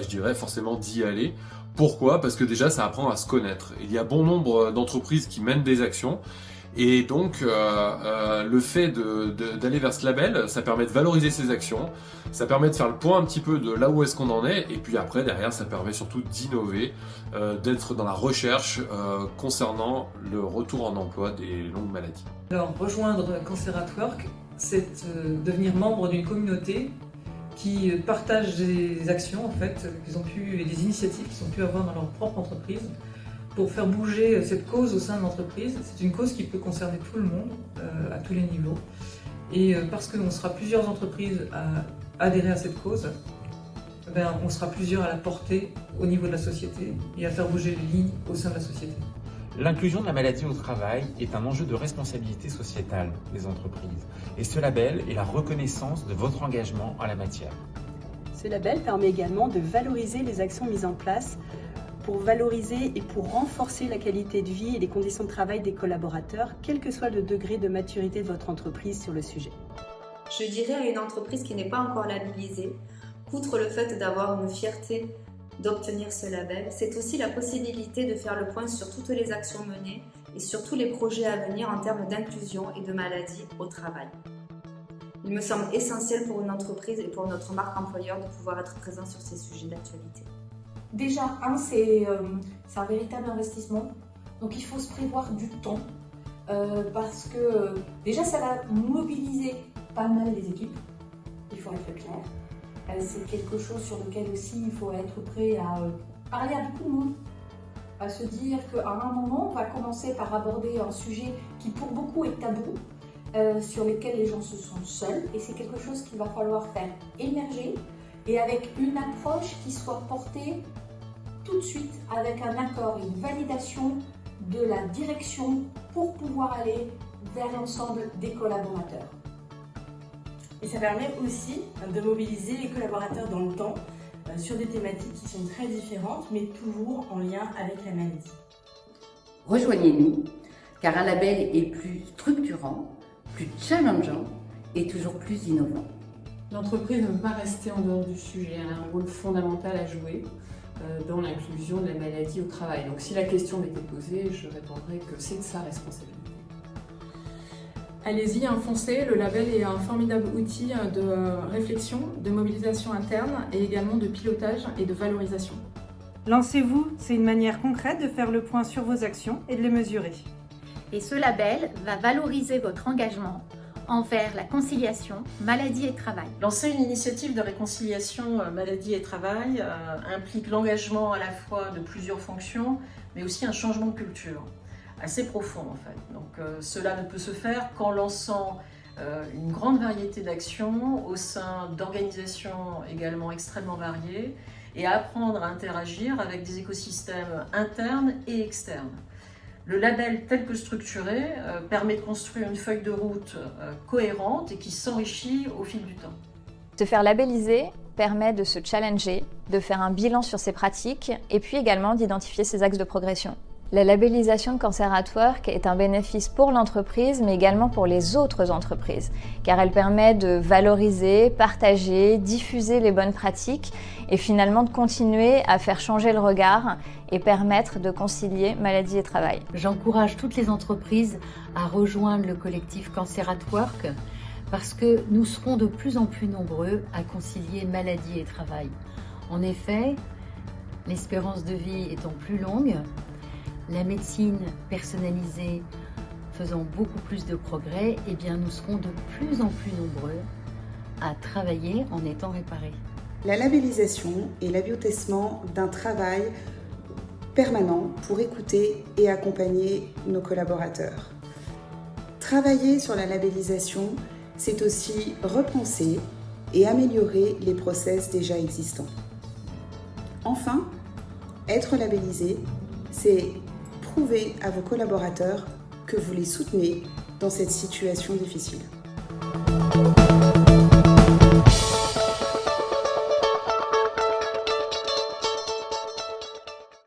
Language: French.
je dirais forcément d'y aller. Pourquoi? Parce que déjà, ça apprend à se connaître. Il y a bon nombre d'entreprises qui mènent des actions. Et donc, le fait d'aller vers ce label, ça permet de valoriser ces actions, ça permet de faire le point un petit peu de là où est-ce qu'on en est, et puis après, derrière, ça permet surtout d'innover, d'être dans la recherche concernant le retour en emploi des longues maladies. Alors, rejoindre Cancer at Work, c'est devenir membre d'une communauté qui partage des actions en fait, et des initiatives qu'ils ont pu avoir dans leur propre entreprise pour faire bouger cette cause au sein de l'entreprise. C'est une cause qui peut concerner tout le monde, à tous les niveaux. Et parce qu'on sera plusieurs entreprises à adhérer à cette cause, on sera plusieurs à la porter au niveau de la société et à faire bouger les lignes au sein de la société. L'inclusion de la maladie au travail est un enjeu de responsabilité sociétale des entreprises. Et ce label est la reconnaissance de votre engagement en la matière. Ce label permet également de valoriser les actions mises en place pour valoriser et pour renforcer la qualité de vie et les conditions de travail des collaborateurs, quel que soit le degré de maturité de votre entreprise sur le sujet. Je dirais à une entreprise qui n'est pas encore labellisée, outre le fait d'avoir une fierté d'obtenir ce label, c'est aussi la possibilité de faire le point sur toutes les actions menées et sur tous les projets à venir en termes d'inclusion et de maladie au travail. Il me semble essentiel pour une entreprise et pour notre marque employeur de pouvoir être présent sur ces sujets d'actualité. Déjà, c'est un véritable investissement, donc il faut se prévoir du temps parce que déjà ça va mobiliser pas mal les équipes, il faut être clair. C'est quelque chose sur lequel aussi il faut être prêt à parler à beaucoup de monde, à se dire qu'à un moment on va commencer par aborder un sujet qui pour beaucoup est tabou, sur lequel les gens se sentent seuls, et c'est quelque chose qu'il va falloir faire émerger et avec une approche qui soit portée tout de suite avec un accord et une validation de la direction pour pouvoir aller vers l'ensemble des collaborateurs. Et ça permet aussi de mobiliser les collaborateurs dans le temps sur des thématiques qui sont très différentes mais toujours en lien avec la maladie. Rejoignez-nous car un label est plus structurant, plus challengeant et toujours plus innovant. L'entreprise ne peut pas rester en dehors du sujet, elle a un rôle fondamental à jouer dans l'inclusion de la maladie au travail. Donc si la question m'était posée, je répondrais que c'est de sa responsabilité. Allez-y, foncez, le label est un formidable outil de réflexion, de mobilisation interne et également de pilotage et de valorisation. Lancez-vous, c'est une manière concrète de faire le point sur vos actions et de les mesurer. Et ce label va valoriser votre engagement envers la conciliation maladie et travail. Lancer une initiative de réconciliation maladie et travail implique l'engagement à la fois de plusieurs fonctions, mais aussi un changement de culture assez profond en fait. Donc cela ne peut se faire qu'en lançant une grande variété d'actions au sein d'organisations également extrêmement variées et à apprendre à interagir avec des écosystèmes internes et externes. Le label tel que structuré permet de construire une feuille de route cohérente et qui s'enrichit au fil du temps. Se faire labelliser permet de se challenger, de faire un bilan sur ses pratiques et puis également d'identifier ses axes de progression. La labellisation de Cancer at Work est un bénéfice pour l'entreprise, mais également pour les autres entreprises, car elle permet de valoriser, partager, diffuser les bonnes pratiques et finalement de continuer à faire changer le regard et permettre de concilier maladie et travail. J'encourage toutes les entreprises à rejoindre le collectif Cancer at Work parce que nous serons de plus en plus nombreux à concilier maladie et travail. En effet, l'espérance de vie étant plus longue, la médecine personnalisée faisant beaucoup plus de progrès, eh bien nous serons de plus en plus nombreux à travailler en étant réparés. La labellisation est l'aboutissement d'un travail permanent pour écouter et accompagner nos collaborateurs. Travailler sur la labellisation, c'est aussi repenser et améliorer les process déjà existants. Enfin, être labellisé, c'est prouver à vos collaborateurs que vous les soutenez dans cette situation difficile.